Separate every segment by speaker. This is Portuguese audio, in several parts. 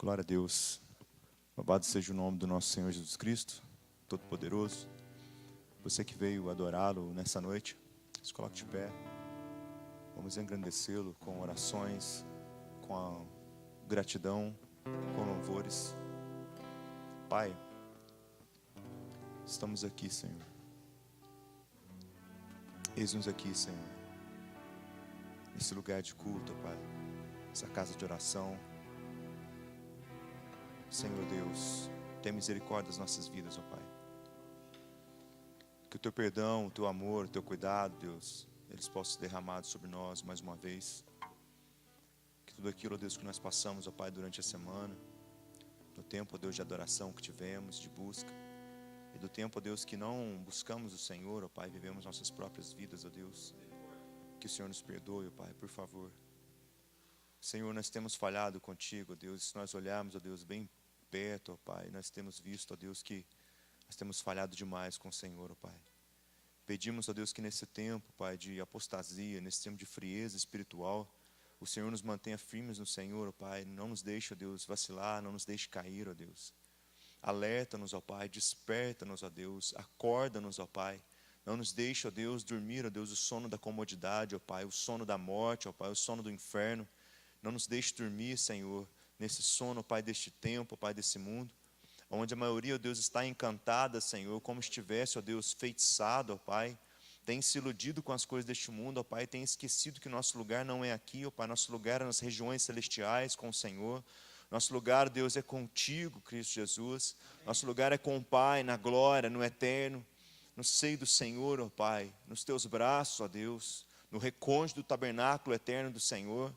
Speaker 1: Glória a Deus. Louvado seja o nome do nosso Senhor Jesus Cristo, Todo-Poderoso. Você que veio adorá-lo nessa noite, se coloque de pé. Vamos engrandecê-lo com orações, com a gratidão, com louvores. Pai, estamos aqui, Senhor. Eis-nos aqui, Senhor. Nesse lugar de culto, Pai. Essa casa de oração. Senhor Deus, tenha misericórdia das nossas vidas, ó Pai. Que o Teu perdão, o Teu amor, o Teu cuidado, Deus, eles possam ser derramados sobre nós mais uma vez. Que tudo aquilo, ó Deus, que nós passamos, ó Pai, durante a semana, do tempo, ó Deus, de adoração que tivemos, de busca, e do tempo, ó Deus, que não buscamos o Senhor, ó Pai, vivemos nossas próprias vidas, ó Deus. Que o Senhor nos perdoe, ó Pai, por favor. Senhor, nós temos falhado contigo, ó Deus, se nós olharmos, ó Deus, bem perto, ó Pai, nós temos visto, ó Deus, que nós temos falhado demais com o Senhor, ó Pai. Pedimos, ó Deus, que nesse tempo, Pai, de apostasia, nesse tempo de frieza espiritual, o Senhor nos mantenha firmes no Senhor, ó Pai, não nos deixe, ó Deus, vacilar, não nos deixe cair, ó Deus. Alerta-nos, ó Pai, desperta-nos, ó Deus, acorda-nos, ó Pai. Não nos deixe, ó Deus, dormir, ó Deus, o sono da comodidade, ó Pai, o sono da morte, ó Pai, o sono do inferno. Não nos deixe dormir, Senhor, nesse sono, ó Pai, deste tempo, ó Pai, desse mundo, onde a maioria, ó Deus, está encantada, Senhor, como estivesse, ó Deus, feitiçado, ó Pai, tem se iludido com as coisas deste mundo, ó Pai, tem esquecido que nosso lugar não é aqui, ó Pai, nosso lugar é nas regiões celestiais com o Senhor, nosso lugar, Deus, é contigo, Cristo Jesus, nosso lugar é com o Pai, na glória, no eterno, no seio do Senhor, ó Pai, nos teus braços, ó Deus, no recôndito do tabernáculo eterno do Senhor.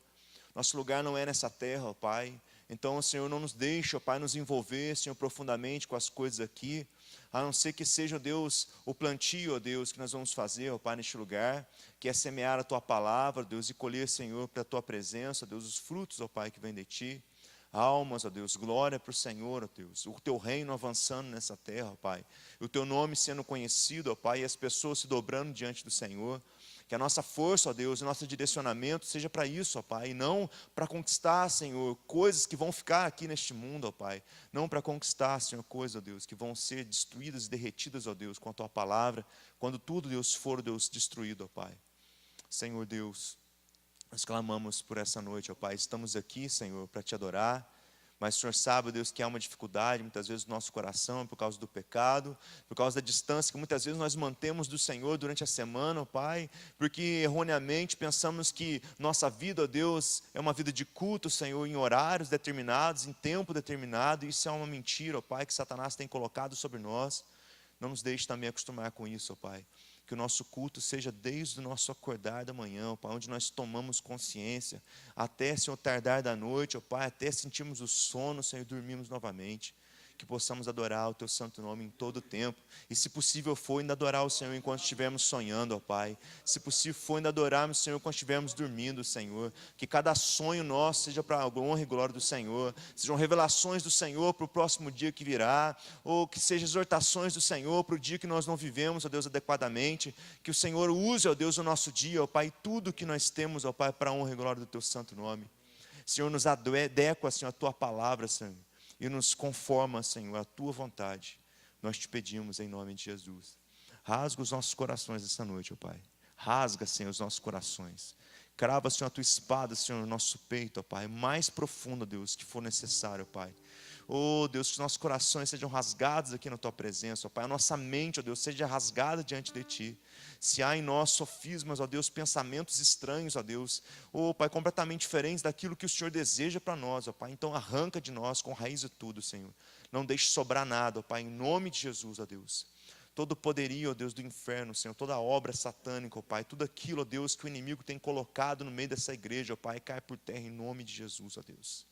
Speaker 1: Nosso lugar não é nessa terra, ó Pai. Então, Senhor, não nos deixe, ó Pai, nos envolver, Senhor, profundamente com as coisas aqui, a não ser que seja, ó Deus, o plantio, ó Deus, que nós vamos fazer, ó Pai, neste lugar, que é semear a Tua palavra, Deus, e colher, Senhor, para a Tua presença, ó Deus, os frutos, ó Pai, que vêm de Ti. Almas, ó Deus, glória para o Senhor, ó Deus, o Teu reino avançando nessa terra, ó Pai, o Teu nome sendo conhecido, ó Pai, e as pessoas se dobrando diante do Senhor. Que a nossa força, ó Deus, o nosso direcionamento seja para isso, ó Pai, e não para conquistar, Senhor, coisas que vão ficar aqui neste mundo, ó Pai, não para conquistar, Senhor, coisas, ó Deus, que vão ser destruídas e derretidas, ó Deus, com a Tua palavra, quando tudo, Deus, for, Deus, destruído, ó Pai. Senhor Deus, nós clamamos por essa noite, ó Pai, estamos aqui, Senhor, para Te adorar, mas o Senhor sabe, ó Deus, que há uma dificuldade muitas vezes no nosso coração por causa do pecado, por causa da distância que muitas vezes nós mantemos do Senhor durante a semana, ó Pai, porque erroneamente pensamos que nossa vida, ó Deus, é uma vida de culto, Senhor, em horários determinados, em tempo determinado, e isso é uma mentira, ó Pai, que Satanás tem colocado sobre nós. Não nos deixe também acostumar com isso, ó Pai. Que o nosso culto seja desde o nosso acordar da manhã, ó Pai, onde nós tomamos consciência, até, Senhor, tardar da noite, ó Pai, até sentirmos o sono, Senhor, e dormirmos novamente. Que possamos adorar o Teu santo nome em todo o tempo. E se possível for, ainda adorar o Senhor enquanto estivermos sonhando, ó Pai. Se possível for, ainda adorarmos o Senhor enquanto estivermos dormindo, Senhor. Que cada sonho nosso seja para a honra e glória do Senhor. Sejam revelações do Senhor para o próximo dia que virá. Ou que sejam exortações do Senhor para o dia que nós não vivemos, ó Deus, adequadamente. Que o Senhor use, ó Deus, o nosso dia, ó Pai, tudo que nós temos, ó Pai, para a honra e glória do Teu santo nome. Senhor, nos adequa, Senhor, a Tua palavra, Senhor. E nos conforma, Senhor, à Tua vontade. Nós te pedimos em nome de Jesus. Rasga os nossos corações essa noite, ó Pai. Rasga, Senhor, os nossos corações. Crava, Senhor, a Tua espada, Senhor, no nosso peito, ó Pai. Mais profundo, Deus, que for necessário, ó Pai. Oh, Deus, que os nossos corações sejam rasgados aqui na Tua presença, ó Pai. A nossa mente, ó Deus, seja rasgada diante de Ti. Se há em nós sofismas, ó Deus, pensamentos estranhos, ó Deus, ó Pai, completamente diferentes daquilo que o Senhor deseja para nós, ó Pai, então arranca de nós com raiz e tudo, Senhor. Não deixe sobrar nada, ó Pai, em nome de Jesus, ó Deus. Todo poderio, ó Deus, do inferno, Senhor, toda obra satânica, ó Pai, tudo aquilo, ó Deus, que o inimigo tem colocado no meio dessa igreja, ó Pai, cai por terra em nome de Jesus, ó Deus.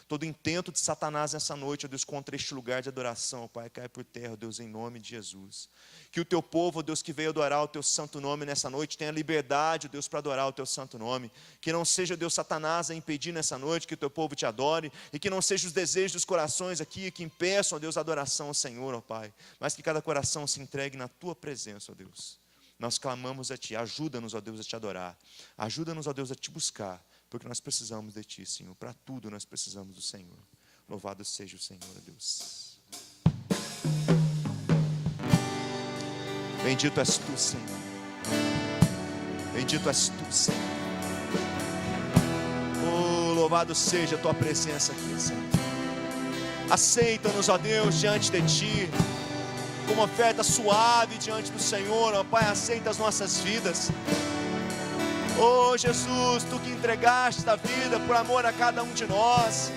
Speaker 1: Todo intento de Satanás nessa noite, ó Deus, contra este lugar de adoração, ó Pai, cai por terra, ó Deus, em nome de Jesus. Que o Teu povo, ó Deus, que veio adorar o Teu santo nome nessa noite, tenha liberdade, ó Deus, para adorar o Teu santo nome. Que não seja, Deus, Satanás a impedir nessa noite que o Teu povo Te adore, e que não sejam os desejos dos corações aqui que impeçam, ó Deus, a adoração ao Senhor, ó Pai, mas que cada coração se entregue na Tua presença, ó Deus. Nós clamamos a Ti, ajuda-nos, ó Deus, a Te adorar, ajuda-nos, ó Deus, a Te buscar, porque nós precisamos de Ti, Senhor, para tudo nós precisamos do Senhor. Louvado seja o Senhor, Deus. Bendito és tu, Senhor. Bendito és tu, Senhor. Oh, louvado seja a tua presença aqui, Senhor. Aceita-nos, ó Deus, diante de ti, como oferta suave diante do Senhor, ó Pai. Aceita as nossas vidas. Oh Jesus, tu que entregaste a vida por amor a cada um de nós,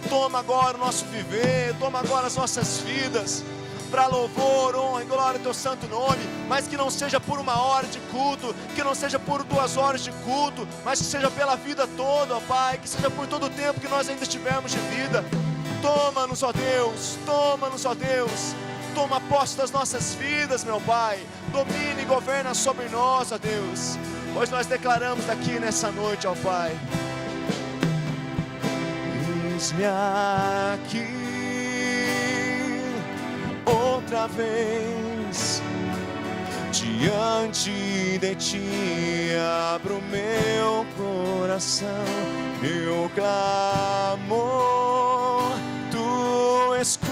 Speaker 1: toma agora o nosso viver, toma agora as nossas vidas, para louvor, honra e glória ao teu santo nome. Mas que não seja por 1 hora de culto, que não seja por 2 horas de culto, mas que seja pela vida toda, ó Pai, que seja por todo o tempo que nós ainda estivermos de vida. Toma-nos, ó Deus, toma-nos, ó Deus, toma posse das nossas vidas, meu Pai, domina e governa sobre nós, ó Deus, pois nós declaramos aqui nessa noite, ó Pai. Eis-me aqui outra vez, diante de ti abro meu coração, meu clamor tu escutas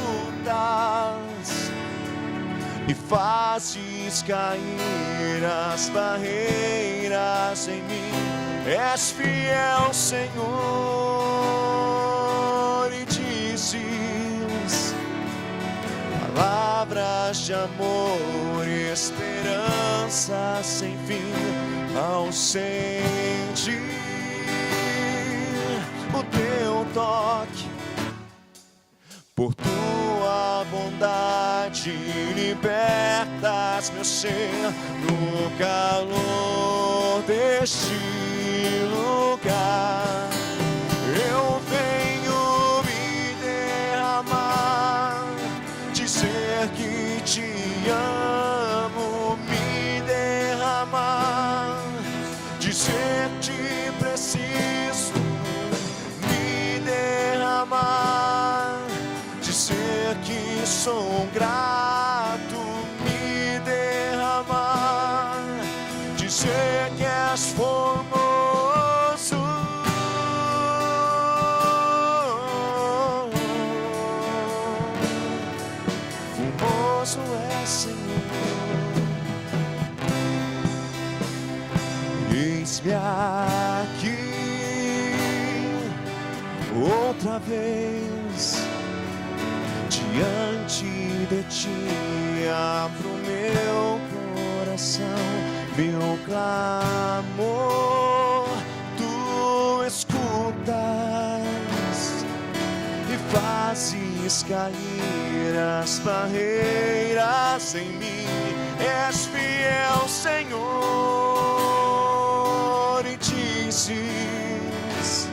Speaker 1: e fazes cair as barreiras em mim. És fiel, Senhor, e dizes palavras de amor e esperança sem fim. Ao sentir o teu toque, por tua bondade libertas meu ser no calor deste lugar. Eu venho me derramar, dizer que te amo, me derramar, dizer que te preciso, me derramar, dizer que sou grato, me derramar, dizer que és formoso, formoso é, Senhor. Eis-me aqui outra vez, diante de ti abro meu coração, meu clamor tu escutas e fazes cair as barreiras em mim. És fiel, Senhor, e dizes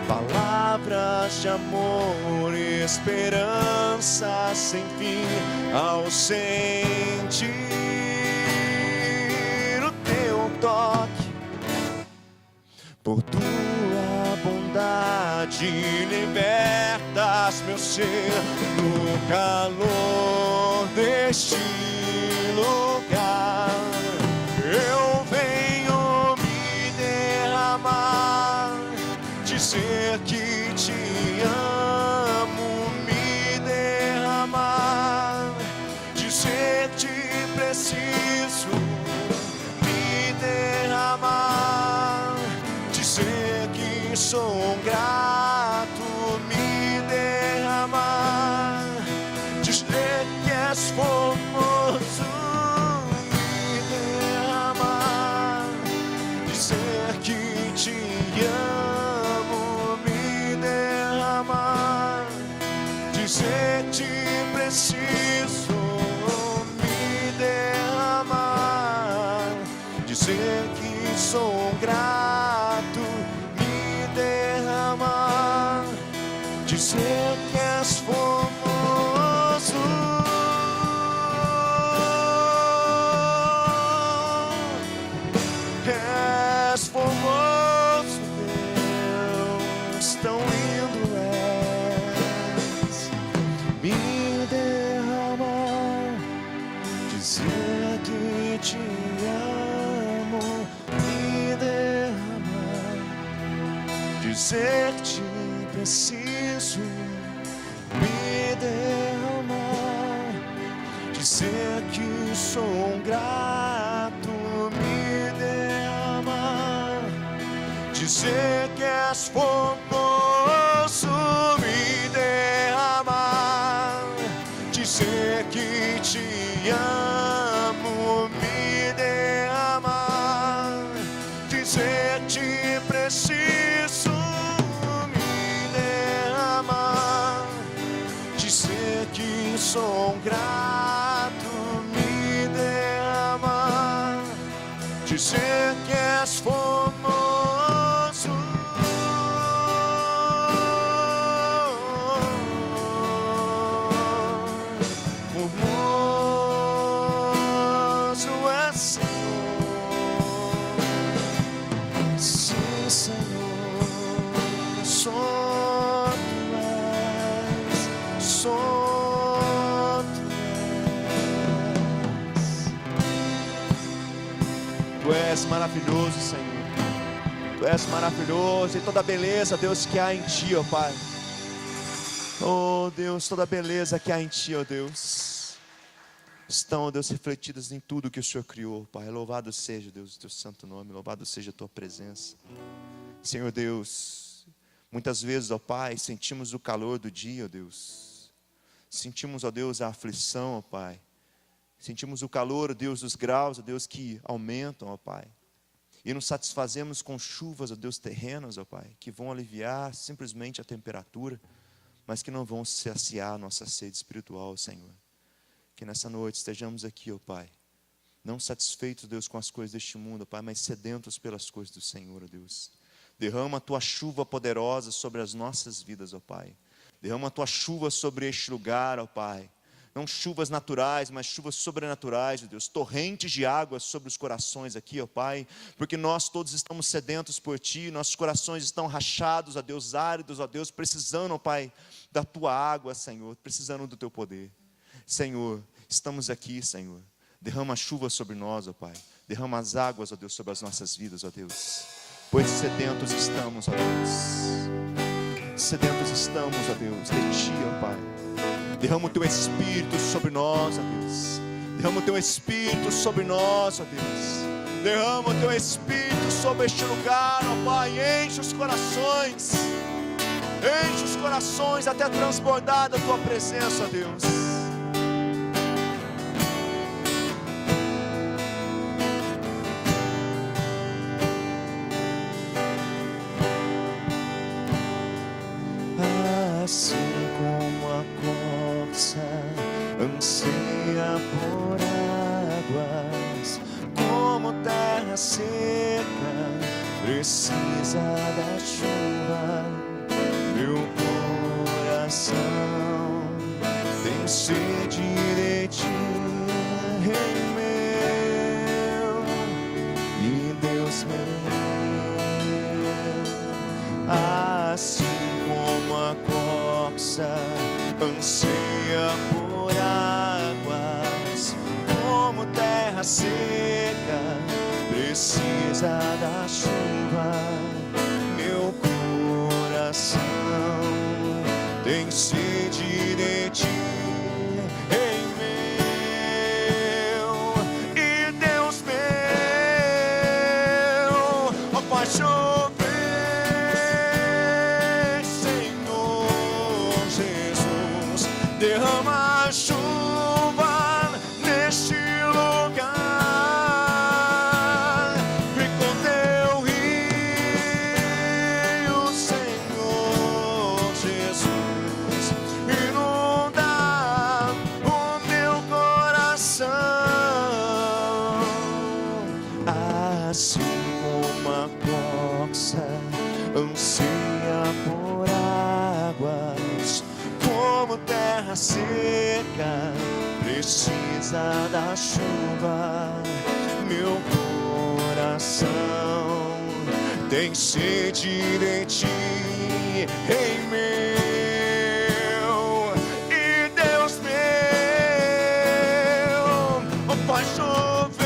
Speaker 1: palavras de amor e esperança sem fim. Ao sentir o teu toque, por tua bondade libertas meu ser no calor deste lugar. Eu venho me derramar, dizer que te amo, me derramar, dizer que te preciso, me derramar, dizer que sou grato, me derramar, dizer que és formoso, me derramar, dizer que te amo, me derramar, dizer que te preciso, me derramar, dizer que sou grato, me derramar, dizer que és formoso, és formoso, Deus, tão lindo és. Me derramar, dizer que te amo, me derramar, dizer que te preciso, dizer que sou grato, me derrama, dizer que és formoso, me derrama, dizer que te amo, me derrama, dizer que te preciso, me derrama, dizer que sou grato, me derrama, dizer que és formoso, formoso é Senhor, sim Senhor, só Tu és, só Tu és. Tu és maravilhoso, Senhor. Tu és maravilhoso e toda a beleza, Deus, que há em Ti, ó Pai. Oh Deus, toda a beleza que há em Ti, ó Deus, estão, ó Deus, refletidas em tudo que o Senhor criou, Pai. Louvado seja, Deus, o Teu santo nome, louvado seja a Tua presença. Senhor Deus, muitas vezes, ó Pai, sentimos o calor do dia, ó Deus. Sentimos, ó Deus, a aflição, ó Pai. Sentimos o calor, ó Deus, dos graus, ó Deus, que aumentam, ó Pai. E nos satisfazemos com chuvas, ó Deus, terrenas, ó Pai, que vão aliviar simplesmente a temperatura, mas que não vão saciar a nossa sede espiritual, Senhor. Que nessa noite estejamos aqui, ó Pai, não satisfeitos, Deus, com as coisas deste mundo, ó Pai, mas sedentos pelas coisas do Senhor, ó Deus. Derrama a Tua chuva poderosa sobre as nossas vidas, ó Pai. Derrama a Tua chuva sobre este lugar, ó Pai. Não chuvas naturais, mas chuvas sobrenaturais, ó Deus. Torrentes de água sobre os corações aqui, ó Pai. Porque nós todos estamos sedentos por Ti. Nossos corações estão rachados, ó Deus, áridos, ó Deus. Precisando, ó Pai, da Tua água, Senhor. Precisando do Teu poder. Senhor, estamos aqui, Senhor. Derrama a chuva sobre nós, ó Pai. Derrama as águas, ó Deus, sobre as nossas vidas, ó Deus. Pois sedentos estamos, ó Deus. Sedentos estamos, ó Deus, de Ti, ó Pai. Derrama o Teu Espírito sobre nós, ó Deus. Derrama o Teu Espírito sobre nós, ó Deus. Derrama o Teu Espírito sobre este lugar, ó Pai. Enche os corações. Enche os corações até transbordar da Tua presença, ó Deus. Assim como a corça anseia por águas, como terra seca precisa da chuva, meu coração tem sede de Ti, Rei meu e Deus meu. Assim como a corça anseia por águas, como terra seca precisa da chuva, meu coração tem sede de Ti, Rei meu e Deus meu. Ó Pai, derrama a chuva neste lugar, vem com Teu rio, Senhor Jesus, inunda o meu coração. Assim como a corça anseia por águas, como terra seca precisa da chuva, meu coração tem sede de Ti, Rei meu e Deus meu. Ó Pai, chover,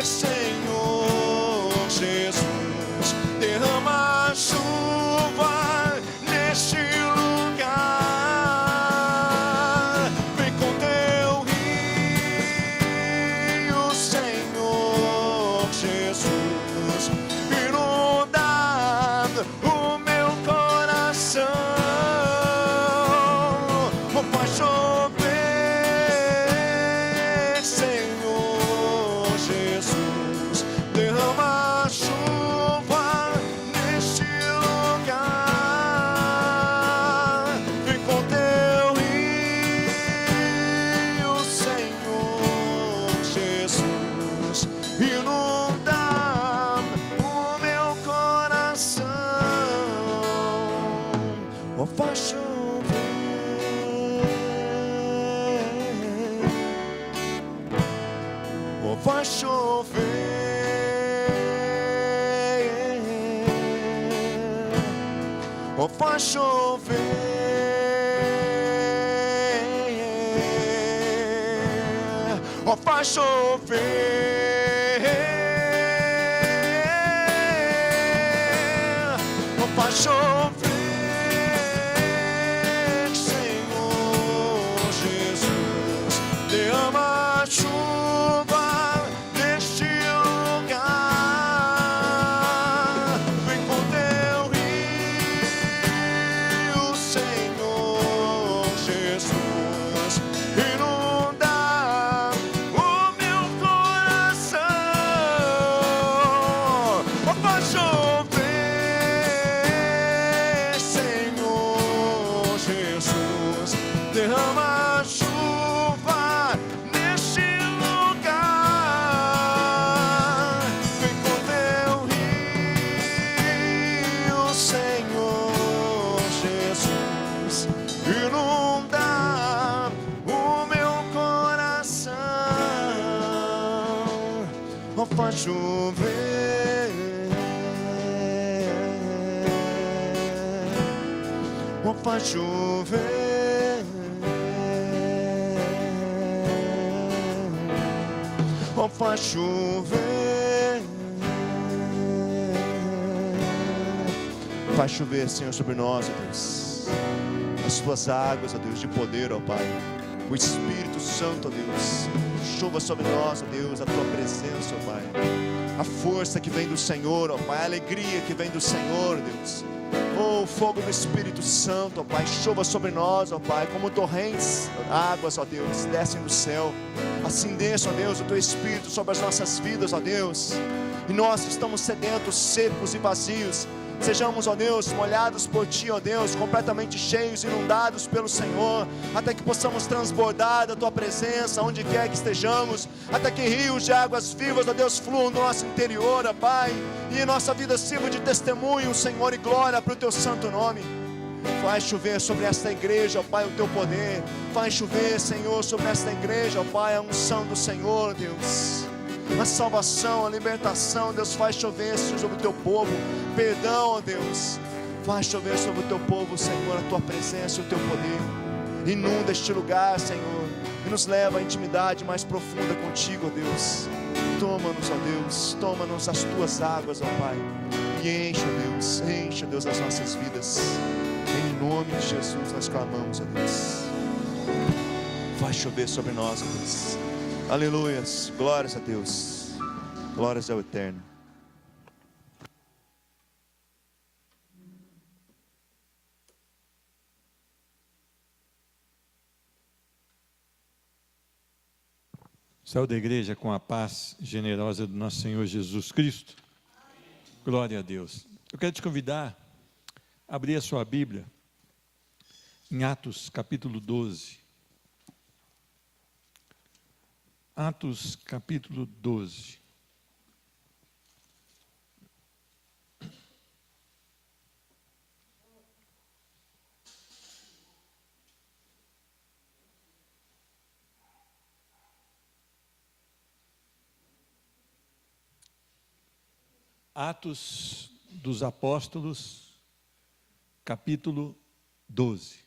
Speaker 1: Senhor Jesus, derrama a chuva neste lugar, vem com oh faz chover, oh faz chover, oh faz chover, oh faz chover, oh faz chover, Senhor Jesus, derrama chuva neste lugar, vem com teu rio, Senhor Jesus, inunda o meu coração, oh faz chover, Senhor Jesus, derrama chuva neste lugar, vem com teu rio, Senhor Jesus, inunda o meu coração, oh faz chover, oh faz chover, oh faz chover, faz chover, Senhor, sobre nós, ó Deus, as tuas águas, ó Deus, de poder, ó Pai, o Espírito Santo, ó Deus, chova sobre nós, ó Deus, a tua presença, ó Pai, a força que vem do Senhor, ó Pai, a alegria que vem do Senhor, Deus. Oh, fogo do Espírito Santo, ó Pai, chova sobre nós, ó Pai, como torrentes, águas, ó Deus, descem do céu. Assim desça, ó Deus, o teu Espírito sobre as nossas vidas, ó Deus. E nós estamos sedentos, secos e vazios. Sejamos, ó Deus, molhados por Ti, ó Deus, completamente cheios, inundados pelo Senhor, até que possamos transbordar da Tua presença, onde quer que estejamos, até que rios de águas vivas, ó Deus, fluam no nosso interior, ó Pai, e nossa vida sirva de testemunho, Senhor, e glória para o Teu santo nome. Faz chover sobre esta igreja, ó Pai, o Teu poder. Faz chover, Senhor, sobre esta igreja, ó Pai, a unção do Senhor, Deus. A salvação, a libertação, Deus, faz chover sobre o Teu povo. Perdão, ó Deus. Faz chover sobre o Teu povo, Senhor, a Tua presença e o Teu poder. Inunda este lugar, Senhor, e nos leva à intimidade mais profunda contigo, ó Deus. Toma-nos, ó Deus, toma-nos as Tuas águas, ó Pai, e enche, ó Deus, as nossas vidas. Em nome de Jesus nós clamamos, ó Deus. Faz chover sobre nós, ó Deus. Aleluias, glórias a Deus, glórias ao Eterno.
Speaker 2: Saúde a igreja com a paz generosa do nosso Senhor Jesus Cristo. Glória a Deus. Eu quero te convidar a abrir a sua Bíblia em Atos capítulo 12. Atos capítulo 12. Atos dos Apóstolos, capítulo 12.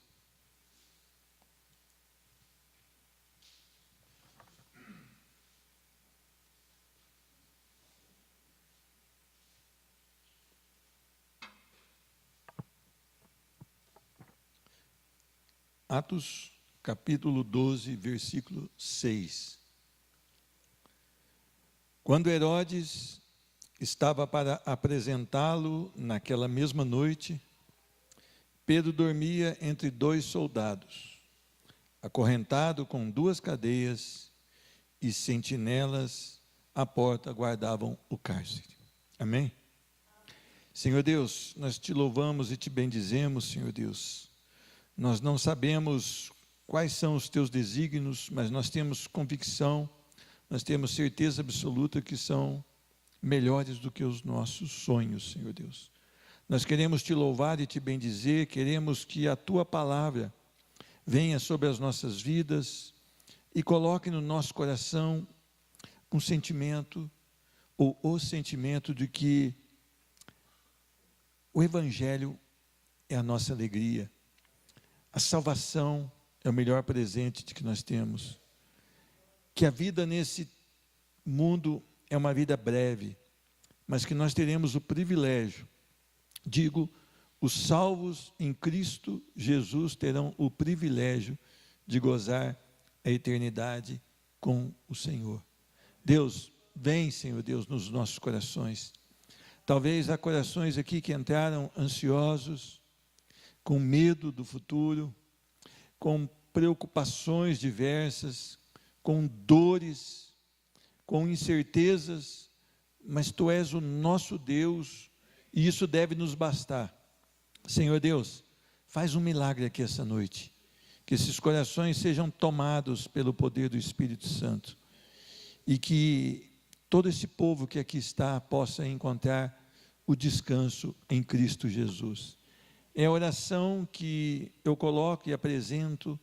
Speaker 2: Atos, capítulo 12, versículo 6. Quando Herodes estava para apresentá-lo naquela mesma noite, Pedro dormia entre dois soldados, acorrentado com duas cadeias, e sentinelas à porta guardavam o cárcere. Amém? Senhor Deus, nós te louvamos e te bendizemos, Senhor Deus. Nós não sabemos quais são os teus desígnios, mas nós temos convicção, nós temos certeza absoluta que são melhores do que os nossos sonhos, Senhor Deus. Nós queremos te louvar e te bendizer, queremos que a tua palavra venha sobre as nossas vidas e coloque no nosso coração um sentimento, ou o sentimento de que o Evangelho é a nossa alegria, a salvação é o melhor presente de que nós temos, que a vida nesse mundo é uma vida breve, mas que nós teremos o privilégio, digo, os salvos em Cristo Jesus terão o privilégio de gozar a eternidade com o Senhor. Deus, vem, Senhor Deus, nos nossos corações. Talvez há corações aqui que entraram ansiosos, com medo do futuro, com preocupações diversas, com dores, com incertezas, mas Tu és o nosso Deus e isso deve nos bastar. Senhor Deus, faz um milagre aqui essa noite, que esses corações sejam tomados pelo poder do Espírito Santo e que todo esse povo que aqui está possa encontrar o descanso em Cristo Jesus. É a oração que eu coloco e apresento,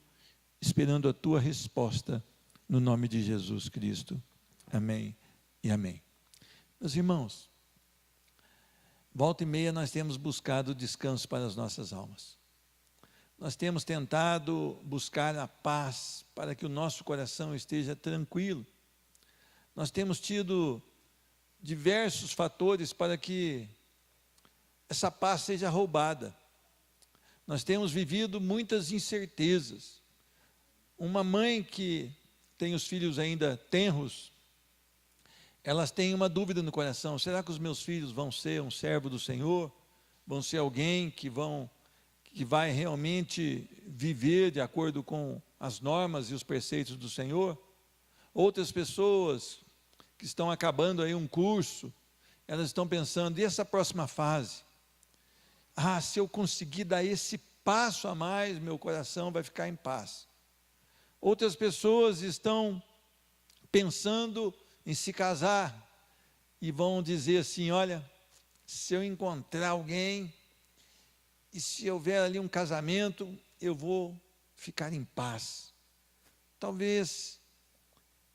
Speaker 2: esperando a tua resposta, no nome de Jesus Cristo. Amém e amém. Meus irmãos, volta e meia nós temos buscado descanso para as nossas almas. Nós temos tentado buscar a paz para que o nosso coração esteja tranquilo. Nós temos tido diversos fatores para que essa paz seja roubada. Nós temos vivido muitas incertezas. Uma mãe que tem os filhos ainda tenros, elas têm uma dúvida no coração: será que os meus filhos vão ser um servo do Senhor? Vão ser alguém que vai realmente viver de acordo com as normas e os preceitos do Senhor? Outras pessoas que estão acabando aí um curso, elas estão pensando: e essa próxima fase? Se eu conseguir dar esse passo a mais, meu coração vai ficar em paz. Outras pessoas estão pensando em se casar e vão dizer assim: olha, se eu encontrar alguém e se houver ali um casamento, eu vou ficar em paz. Talvez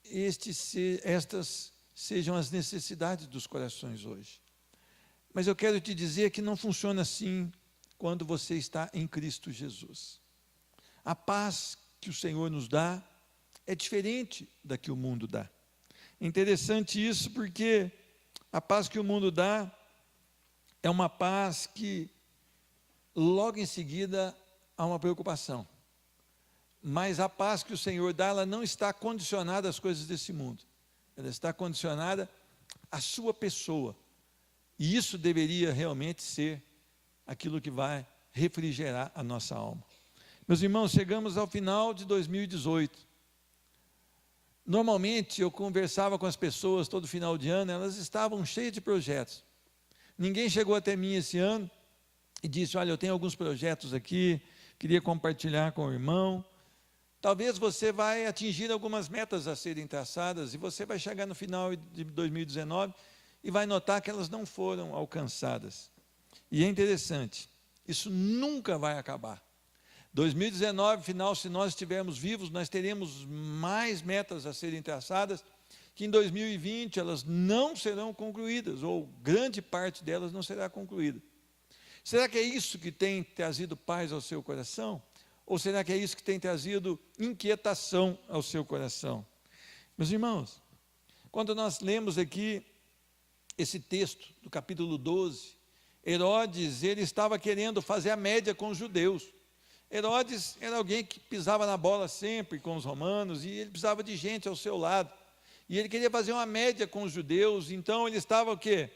Speaker 2: estas sejam as necessidades dos corações hoje. Mas eu quero te dizer que não funciona assim quando você está em Cristo Jesus. A paz que o Senhor nos dá é diferente da que o mundo dá. É interessante isso porque a paz que o mundo dá é uma paz que logo em seguida há uma preocupação. Mas a paz que o Senhor dá, ela não está condicionada às coisas desse mundo. Ela está condicionada à sua pessoa. E isso deveria realmente ser aquilo que vai refrigerar a nossa alma. Meus irmãos, chegamos ao final de 2018. Normalmente eu conversava com as pessoas todo final de ano, elas estavam cheias de projetos. Ninguém chegou até mim esse ano e disse: olha, eu tenho alguns projetos aqui, queria compartilhar com o irmão. Talvez você vai atingir algumas metas a serem traçadas e você vai chegar no final de 2019 e vai notar que elas não foram alcançadas. E é interessante, isso nunca vai acabar. 2019, final, se nós estivermos vivos, nós teremos mais metas a serem traçadas, que em 2020 elas não serão concluídas, ou grande parte delas não será concluída. Será que é isso que tem trazido paz ao seu coração? Ou será que é isso que tem trazido inquietação ao seu coração? Meus irmãos, quando nós lemos aqui esse texto do capítulo 12, Herodes, ele estava querendo fazer a média com os judeus. Herodes era alguém que pisava na bola sempre com os romanos, e ele precisava de gente ao seu lado. E ele queria fazer uma média com os judeus, então ele estava o quê?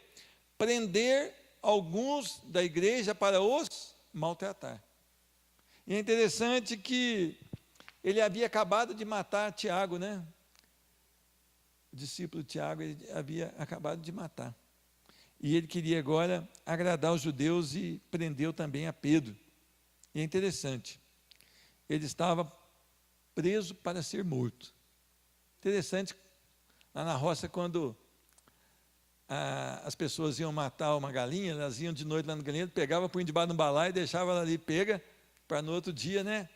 Speaker 2: Prender alguns da igreja para os maltratar. E é interessante que ele havia acabado de matar Tiago, né? O discípulo Tiago, ele havia acabado de matar. E ele queria agora agradar os judeus e prendeu também a Pedro. E é interessante, ele estava preso para ser morto. Interessante, lá na roça, quando as pessoas iam matar uma galinha, elas iam de noite lá no galinheiro, pegavam, punham debaixo de um balaio e deixavam ela ali pega, para no outro dia, né,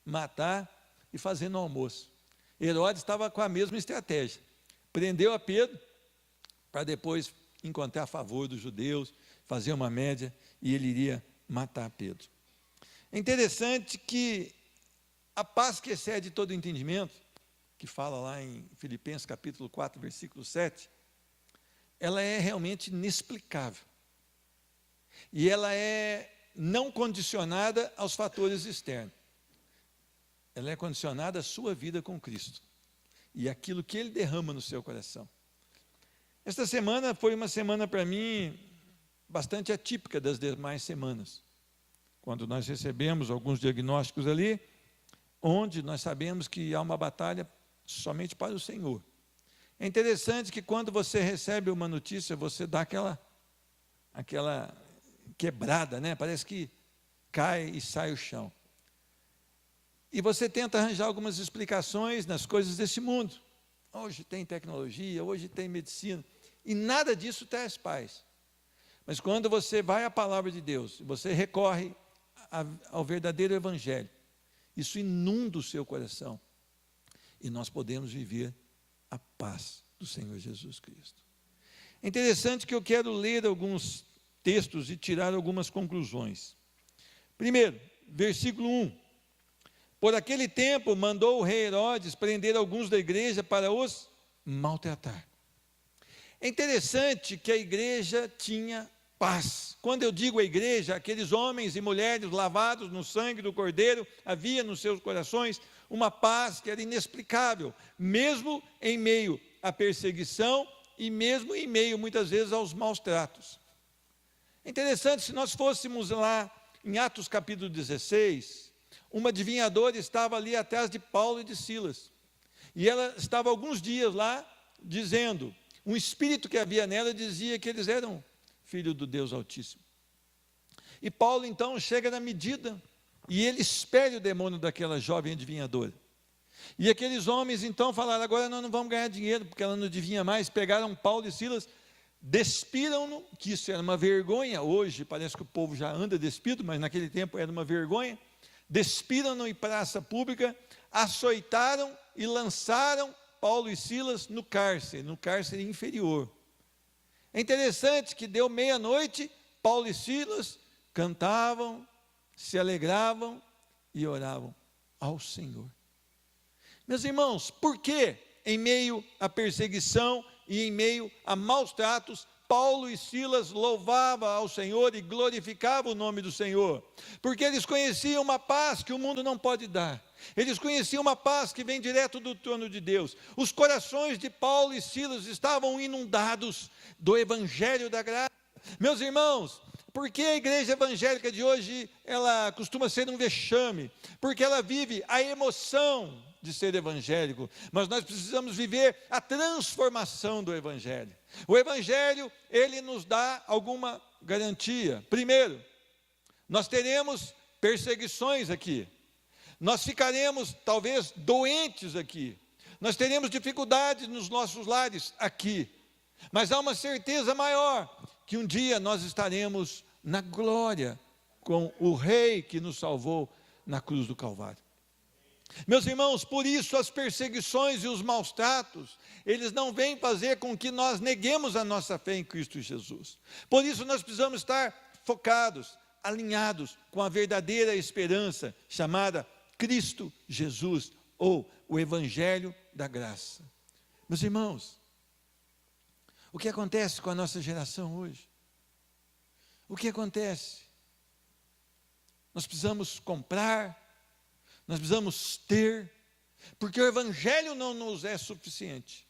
Speaker 2: matar e fazer no almoço. Herodes estava com a mesma estratégia. Prendeu a Pedro, para depois encontrar a favor dos judeus, fazer uma média, e ele iria matar Pedro. É interessante que a paz que excede todo entendimento, que fala lá em Filipenses capítulo 4, versículo 7, ela é realmente inexplicável. E ela é não condicionada aos fatores externos. Ela é condicionada à sua vida com Cristo e aquilo que Ele derrama no seu coração. Esta semana foi uma semana para mim bastante atípica das demais semanas, quando nós recebemos alguns diagnósticos ali, onde nós sabemos que há uma batalha somente para o Senhor. É interessante que quando você recebe uma notícia, você dá aquela quebrada, né? Parece que cai e sai o chão. E você tenta arranjar algumas explicações nas coisas desse mundo. Hoje tem tecnologia, hoje tem medicina, e nada disso traz paz. Mas quando você vai à palavra de Deus, você recorre ao verdadeiro evangelho, isso inunda o seu coração, e nós podemos viver a paz do Senhor Jesus Cristo. É interessante que eu quero ler alguns textos e tirar algumas conclusões. Primeiro, versículo 1. Por aquele tempo, mandou o rei Herodes prender alguns da igreja para os maltratar. É interessante que a igreja tinha paz. Quando eu digo a igreja, aqueles homens e mulheres lavados no sangue do Cordeiro, havia nos seus corações uma paz que era inexplicável, mesmo em meio à perseguição e mesmo em meio, muitas vezes, aos maus tratos. É interessante, se nós fôssemos lá em Atos capítulo 16, uma adivinhadora estava ali atrás de Paulo e de Silas, e ela estava alguns dias lá, dizendo, um espírito que havia nela dizia que eles eram filhos do Deus Altíssimo. E Paulo então chega na medida, e ele espelha o demônio daquela jovem adivinhadora. E aqueles homens então falaram, agora nós não vamos ganhar dinheiro, porque ela não adivinha mais. Pegaram Paulo e Silas, despiram-no, que isso era uma vergonha. Hoje parece que o povo já anda despido, mas naquele tempo era uma vergonha. Despiram-no em praça pública, açoitaram e lançaram Paulo e Silas no cárcere inferior. É interessante que deu meia-noite, Paulo e Silas cantavam, se alegravam e oravam ao Senhor. Meus irmãos, por que em meio à perseguição e em meio a maus tratos, Paulo e Silas louvavam ao Senhor e glorificavam o nome do Senhor? Porque eles conheciam uma paz que o mundo não pode dar. Eles conheciam uma paz que vem direto do trono de Deus. Os corações de Paulo e Silas estavam inundados do evangelho da graça. Meus irmãos, por que a igreja evangélica de hoje, ela costuma ser um vexame? Porque ela vive a emoção de ser evangélico, mas nós precisamos viver a transformação do evangelho. O evangelho, ele nos dá alguma garantia. Primeiro, nós teremos perseguições aqui. Nós ficaremos, talvez, doentes aqui. Nós teremos dificuldades nos nossos lares aqui. Mas há uma certeza maior, que um dia nós estaremos na glória com o Rei que nos salvou na cruz do Calvário. Meus irmãos, por isso as perseguições e os maus tratos, eles não vêm fazer com que nós neguemos a nossa fé em Cristo Jesus. Por isso nós precisamos estar focados, alinhados com a verdadeira esperança, chamada Cristo Jesus, ou o Evangelho da Graça. Meus irmãos, o que acontece com a nossa geração hoje? O que acontece? Nós precisamos comprar, nós precisamos ter, porque o Evangelho não nos é suficiente.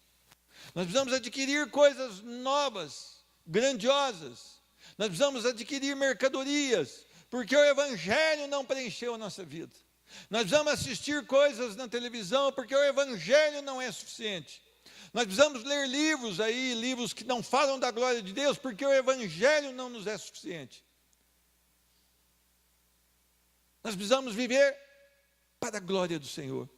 Speaker 2: Nós precisamos adquirir coisas novas, grandiosas. Nós precisamos adquirir mercadorias, porque o Evangelho não preencheu a nossa vida. Nós precisamos assistir coisas na televisão, porque o Evangelho não é suficiente. Nós precisamos ler livros aí, livros que não falam da glória de Deus, porque o Evangelho não nos é suficiente. Nós precisamos viver para a glória do Senhor.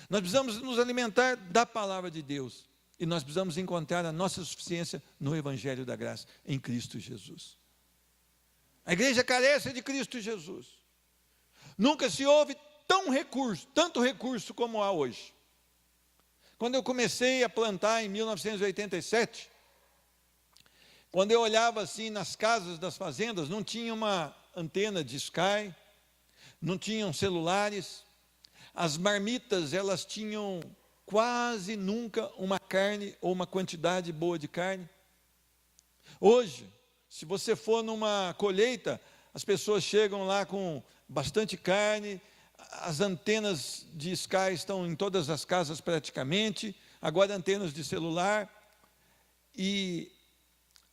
Speaker 2: Nós precisamos nos alimentar da palavra de Deus. E nós precisamos encontrar a nossa suficiência no Evangelho da Graça, em Cristo Jesus. A igreja carece de Cristo Jesus. Nunca se houve tanto recurso como há hoje. Quando eu comecei a plantar em 1987, quando eu olhava assim nas casas das fazendas, não tinha uma antena de Sky, não tinham celulares, as marmitas, elas tinham quase nunca uma carne ou uma quantidade boa de carne. Hoje, se você for numa colheita, as pessoas chegam lá com bastante carne, as antenas de Sky estão em todas as casas praticamente, agora antenas de celular, e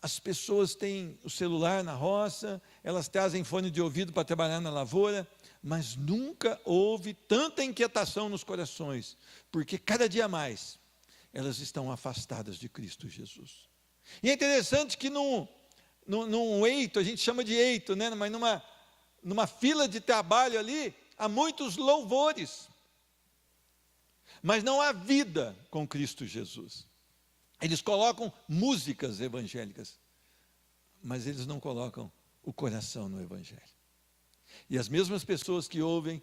Speaker 2: as pessoas têm o celular na roça, elas trazem fone de ouvido para trabalhar na lavoura, mas nunca houve tanta inquietação nos corações, porque cada dia mais elas estão afastadas de Cristo Jesus. E é interessante que num eito, a gente chama de eito, né? Mas numa fila de trabalho ali, há muitos louvores, mas não há vida com Cristo Jesus. Eles colocam músicas evangélicas, mas eles não colocam o coração no Evangelho. E as mesmas pessoas que ouvem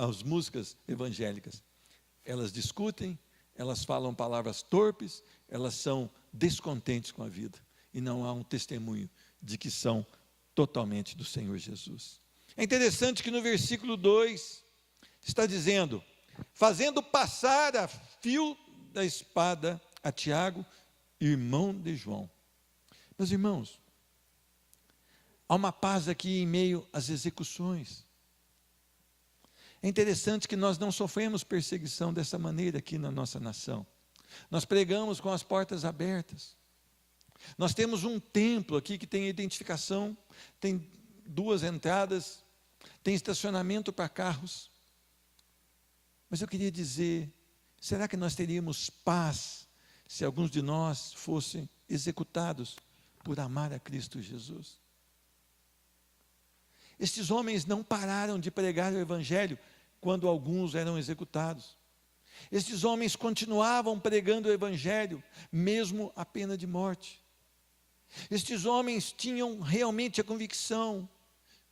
Speaker 2: as músicas evangélicas, elas discutem, elas falam palavras torpes, elas são descontentes com a vida, e não há um testemunho de que são totalmente do Senhor Jesus. É interessante que no versículo 2 está dizendo, fazendo passar a fio da espada a Tiago, irmão de João. Meus irmãos, há uma paz aqui em meio às execuções. É interessante que nós não sofremos perseguição dessa maneira aqui na nossa nação. Nós pregamos com as portas abertas. Nós temos um templo aqui que tem identificação, tem 2 entradas, tem estacionamento para carros. Mas eu queria dizer, será que nós teríamos paz se alguns de nós fossem executados por amar a Cristo Jesus? Estes homens não pararam de pregar o Evangelho quando alguns eram executados. Estes homens continuavam pregando o Evangelho, mesmo a pena de morte. Estes homens tinham realmente a convicção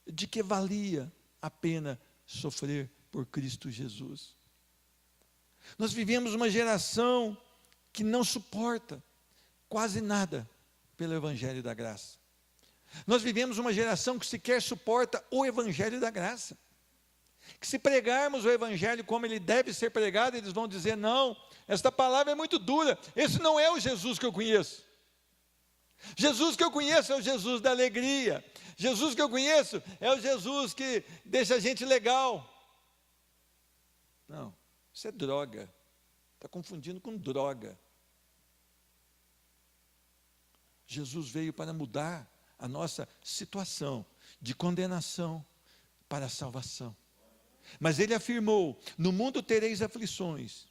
Speaker 2: de que valia a pena sofrer por Cristo Jesus. Nós vivemos uma geração que não suporta quase nada pelo Evangelho da Graça. Nós vivemos uma geração que sequer suporta o Evangelho da Graça. Que se pregarmos o Evangelho como ele deve ser pregado, eles vão dizer, não, esta palavra é muito dura, esse não é o Jesus que eu conheço. Jesus que eu conheço é o Jesus da alegria. Jesus que eu conheço é o Jesus que deixa a gente legal. Não, isso é droga. Está confundindo com droga. Jesus veio para mudar a nossa situação de condenação para a salvação. Mas ele afirmou, no mundo tereis aflições.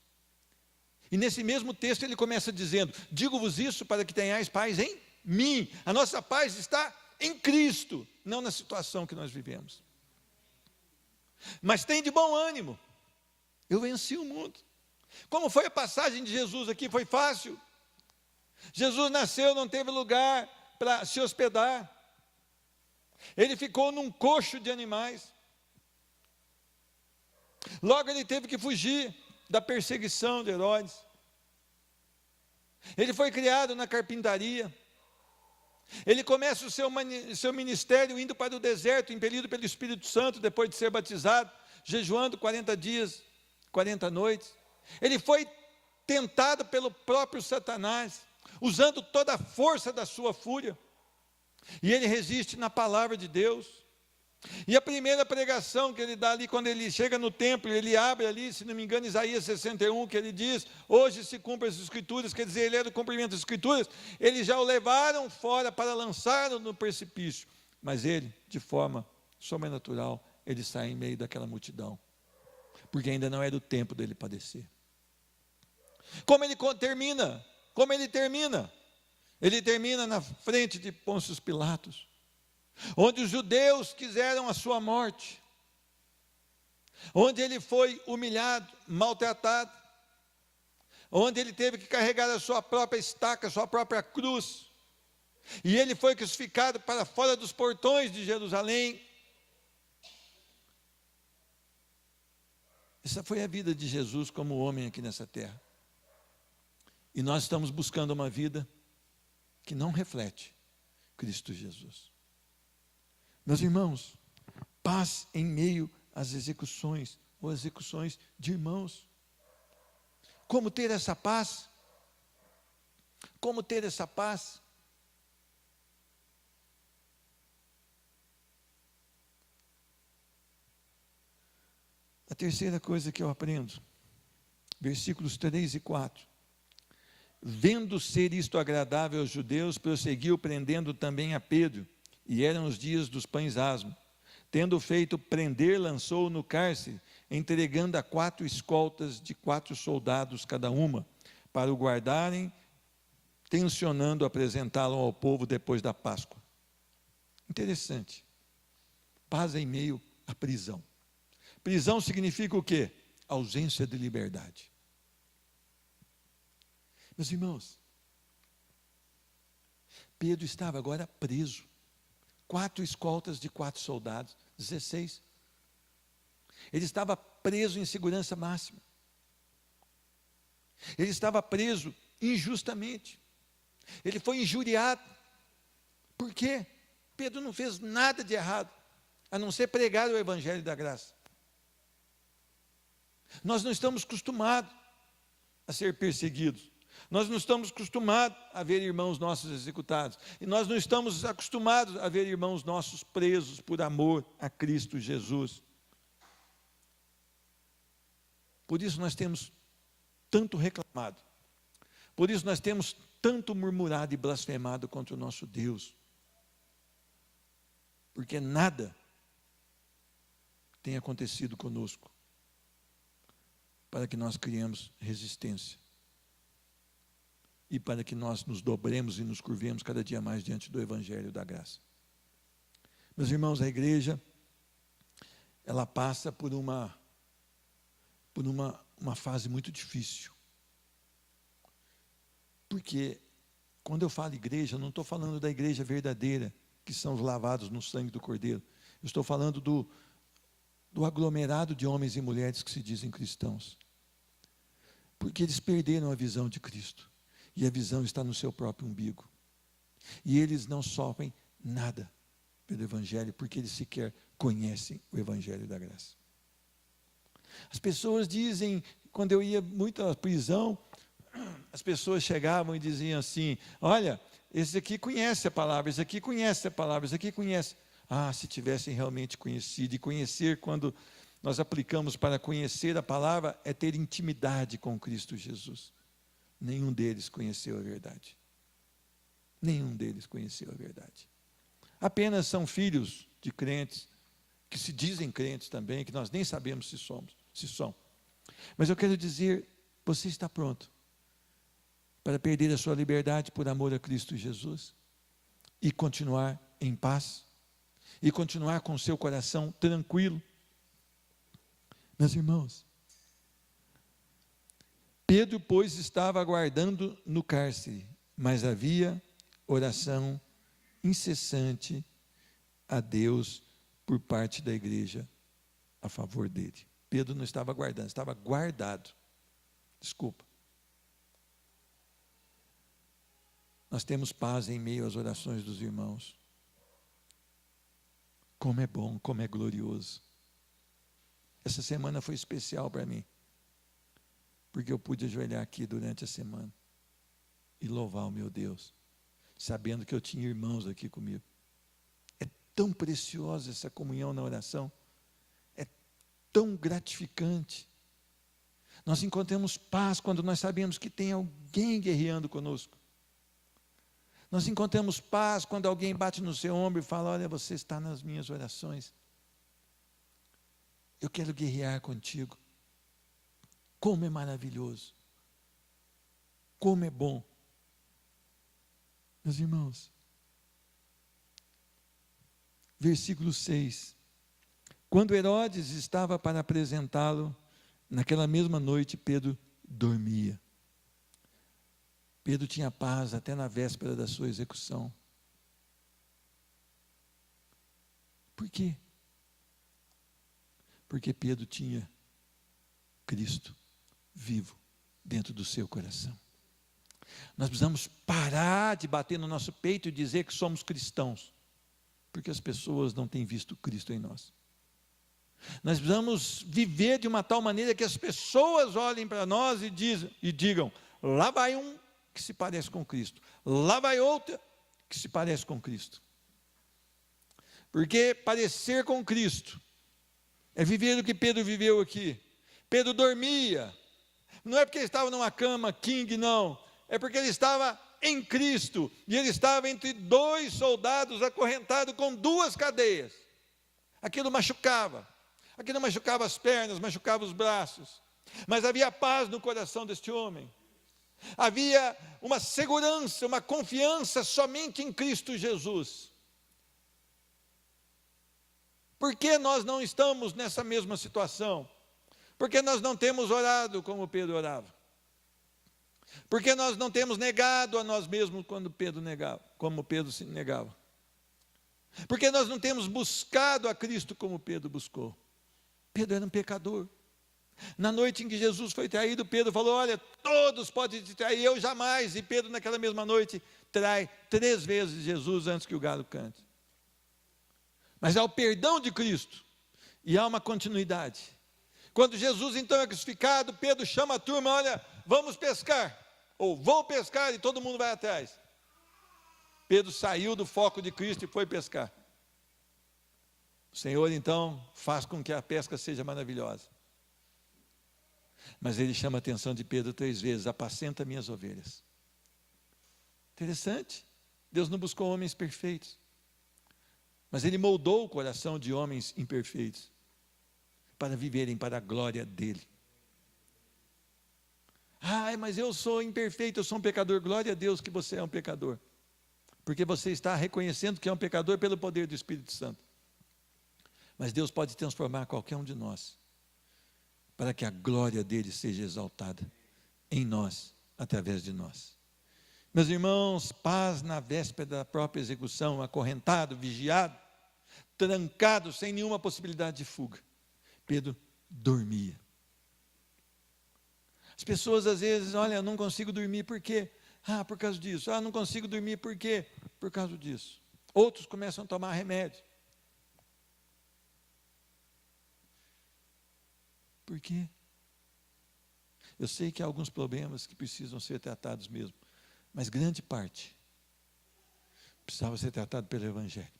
Speaker 2: E nesse mesmo texto ele começa dizendo, digo-vos isso para que tenhais paz em mim. A nossa paz está em Cristo, não na situação que nós vivemos. Mas tem de bom ânimo, eu venci o mundo. Como foi a passagem de Jesus aqui? Foi fácil. Jesus nasceu, não teve lugar para se hospedar. Ele ficou num coxo de animais. Logo ele teve que fugir da perseguição de Herodes. Ele foi criado na carpintaria. Ele começa o seu ministério indo para o deserto, impelido pelo Espírito Santo, depois de ser batizado, jejuando 40 dias, 40 noites. Ele foi tentado pelo próprio Satanás, usando toda a força da sua fúria. E ele resiste na palavra de Deus. E a primeira pregação que ele dá ali, quando ele chega no templo, ele abre ali, se não me engano, Isaías 61, que ele diz, hoje se cumpre as Escrituras, quer dizer, ele é do cumprimento das Escrituras, eles já o levaram fora para lançá-lo no precipício, mas ele, de forma sobrenatural, ele sai em meio daquela multidão, porque ainda não era o tempo dele padecer. Como ele termina? Ele termina na frente de Pôncio Pilatos, onde os judeus quiseram a sua morte, onde ele foi humilhado, maltratado, onde ele teve que carregar a sua própria estaca, a sua própria cruz, e ele foi crucificado para fora dos portões de Jerusalém. Essa foi a vida de Jesus como homem aqui nessa terra. E nós estamos buscando uma vida que não reflete Cristo Jesus. Meus irmãos, paz em meio às execuções ou execuções de irmãos. Como ter essa paz? Como ter essa paz? A terceira coisa que eu aprendo, versículos 3 e 4. Vendo ser isto agradável aos judeus, prosseguiu prendendo também a Pedro, e eram os dias dos pães asmos. Tendo feito prender, lançou-o no cárcere, entregando a 4 escoltas de 4 soldados cada uma, para o guardarem, tencionando apresentá-lo ao povo depois da Páscoa. Interessante. Paz em meio à prisão. Prisão significa o quê? Ausência de liberdade. Meus irmãos, Pedro estava agora preso. 4 escoltas de 4 soldados, 16. Ele estava preso em segurança máxima. Ele estava preso injustamente. Ele foi injuriado. Por quê? Pedro não fez nada de errado, a não ser pregar o evangelho da graça. Nós não estamos acostumados a ser perseguidos. Nós não estamos acostumados a ver irmãos nossos executados. E nós não estamos acostumados a ver irmãos nossos presos por amor a Cristo Jesus. Por isso nós temos tanto reclamado. Por isso nós temos tanto murmurado e blasfemado contra o nosso Deus. Porque nada tem acontecido conosco para que nós criemos resistência. E para que nós nos dobremos e nos curvemos cada dia mais diante do Evangelho da graça. Meus irmãos, a igreja, ela passa por uma fase muito difícil. Porque, quando eu falo igreja, eu não estou falando da igreja verdadeira, que são os lavados no sangue do Cordeiro. Eu estou falando do aglomerado de homens e mulheres que se dizem cristãos. Porque eles perderam a visão de Cristo. E a visão está no seu próprio umbigo. E eles não sofrem nada pelo Evangelho, porque eles sequer conhecem o Evangelho da graça. As pessoas dizem, quando eu ia muito à prisão, as pessoas chegavam e diziam assim: olha, esse aqui conhece a palavra, esse aqui conhece a palavra, esse aqui conhece. Ah, se tivessem realmente conhecido. E conhecer, quando nós aplicamos para conhecer a palavra, é ter intimidade com Cristo Jesus. Nenhum deles conheceu a verdade. Nenhum deles conheceu a verdade. Apenas são filhos de crentes, que se dizem crentes também, que nós nem sabemos se são. Mas eu quero dizer, você está pronto para perder a sua liberdade por amor a Cristo Jesus e continuar em paz e continuar com o seu coração tranquilo? Meus irmãos, Pedro, pois, estava aguardando no cárcere, mas havia oração incessante a Deus por parte da igreja a favor dele. Pedro não estava aguardando, estava guardado. Desculpa. Nós temos paz em meio às orações dos irmãos. Como é bom, como é glorioso. Essa semana foi especial para mim, porque eu pude ajoelhar aqui durante a semana e louvar o meu Deus, sabendo que eu tinha irmãos aqui comigo. É tão preciosa essa comunhão na oração, é tão gratificante. Nós encontramos paz quando nós sabemos que tem alguém guerreando conosco. Nós encontramos paz quando alguém bate no seu ombro e fala: olha, você está nas minhas orações. Eu quero guerrear contigo. Como é maravilhoso. Como é bom. Meus irmãos, versículo 6. Quando Herodes estava para apresentá-lo, naquela mesma noite Pedro dormia. Pedro tinha paz até na véspera da sua execução. Por quê? Porque Pedro tinha Cristo vivo dentro do seu coração. Nós precisamos parar de bater no nosso peito e dizer que somos cristãos, porque as pessoas não têm visto Cristo em nós. Nós precisamos viver de uma tal maneira que as pessoas olhem para nós e digam: lá vai um que se parece com Cristo, lá vai outra que se parece com Cristo. Porque parecer com Cristo é viver o que Pedro viveu aqui. Pedro dormia, não é porque ele estava numa cama king, não, é porque ele estava em Cristo, e ele estava entre dois soldados acorrentados com duas cadeias. Aquilo machucava as pernas, machucava os braços, mas havia paz no coração deste homem. Havia uma segurança, uma confiança somente em Cristo Jesus. Por que nós não estamos nessa mesma situação? Porque nós não temos orado como Pedro orava. Porque nós não temos negado a nós mesmos quando Pedro negava, como Pedro se negava. Porque nós não temos buscado a Cristo como Pedro buscou. Pedro era um pecador. Na noite em que Jesus foi traído, Pedro falou: olha, todos podem te trair, eu jamais. E Pedro naquela mesma noite trai 3 vezes Jesus antes que o galo cante. Mas há o perdão de Cristo e há uma continuidade. Quando Jesus então é crucificado, Pedro chama a turma: olha, vamos pescar, ou vou pescar, e todo mundo vai atrás. Pedro saiu do foco de Cristo e foi pescar. O Senhor então faz com que a pesca seja maravilhosa. Mas ele chama a atenção de Pedro 3 vezes: apacenta minhas ovelhas. Interessante, Deus não buscou homens perfeitos, mas ele moldou o coração de homens imperfeitos para viverem para a glória dele. Mas eu sou imperfeito, eu sou um pecador. Glória a Deus que você é um pecador, porque você está reconhecendo que é um pecador pelo poder do Espírito Santo. Mas Deus pode transformar qualquer um de nós, para que a glória dele seja exaltada em nós, através de nós. Meus irmãos, paz na véspera da própria execução, acorrentado, vigiado, trancado, sem nenhuma possibilidade de fuga. Pedro dormia. As pessoas às vezes: olha, eu não consigo dormir, por quê? Por causa disso. Não consigo dormir, por quê? Por causa disso. Outros começam a tomar remédio. Por quê? Eu sei que há alguns problemas que precisam ser tratados mesmo, mas grande parte precisava ser tratado pelo Evangelho,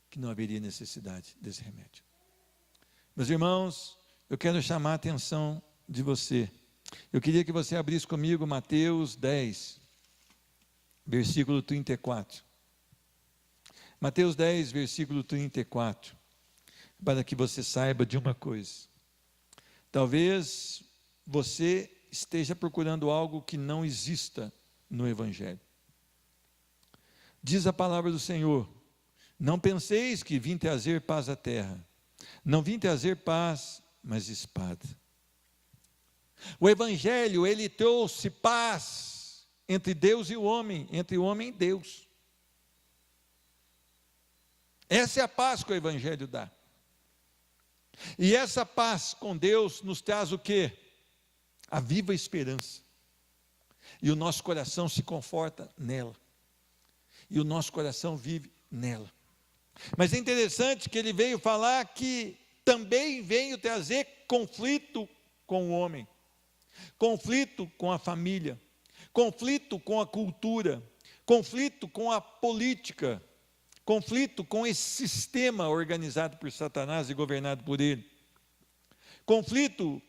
Speaker 2: que não haveria necessidade desse remédio. Meus irmãos, eu quero chamar a atenção de você. Eu queria que você abrisse comigo Mateus 10, versículo 34. Mateus 10, versículo 34. Para que você saiba de uma coisa. Talvez você esteja procurando algo que não exista no Evangelho. Diz a palavra do Senhor: não penseis que vim trazer paz à terra. Não vim trazer paz, mas espada. O Evangelho, ele trouxe paz entre Deus e o homem, entre o homem e Deus. Essa é a paz que o Evangelho dá. E essa paz com Deus nos traz o quê? A viva esperança. E o nosso coração se conforta nela. E o nosso coração vive nela. Mas é interessante que ele veio falar que também veio trazer conflito com o homem, conflito com a família, conflito com a cultura, conflito com a política, conflito com esse sistema organizado por Satanás e governado por ele, conflito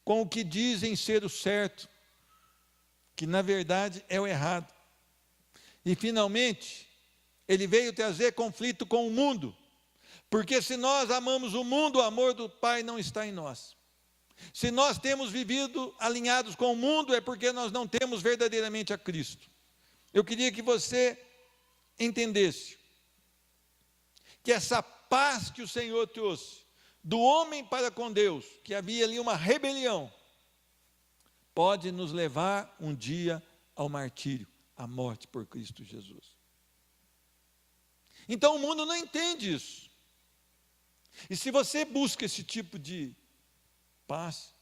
Speaker 2: com o que dizem ser o certo, que na verdade é o errado. E finalmente, ele veio trazer conflito com o mundo, porque se nós amamos o mundo, o amor do Pai não está em nós. Se nós temos vivido alinhados com o mundo, é porque nós não temos verdadeiramente a Cristo. Eu queria que você entendesse que essa paz que o Senhor trouxe, do homem para com Deus, que havia ali uma rebelião, pode nos levar um dia ao martírio, à morte por Cristo Jesus. Então o mundo não entende isso. E se você busca esse tipo de paz,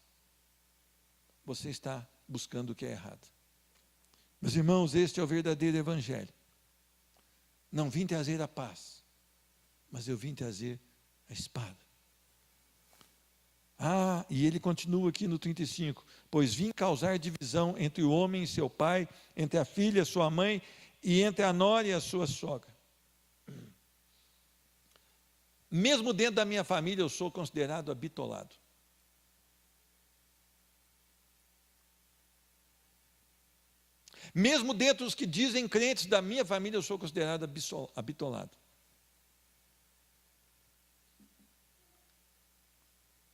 Speaker 2: você está buscando o que é errado. Meus irmãos, este é o verdadeiro evangelho. Não vim trazer a paz, mas eu vim trazer a espada. E ele continua aqui no 35, pois vim causar divisão entre o homem e seu pai, entre a filha e sua mãe, e entre a nora e a sua sogra. Mesmo dentro da minha família, eu sou considerado abitolado. Mesmo dentro dos que dizem crentes da minha família, eu sou considerado abitolado.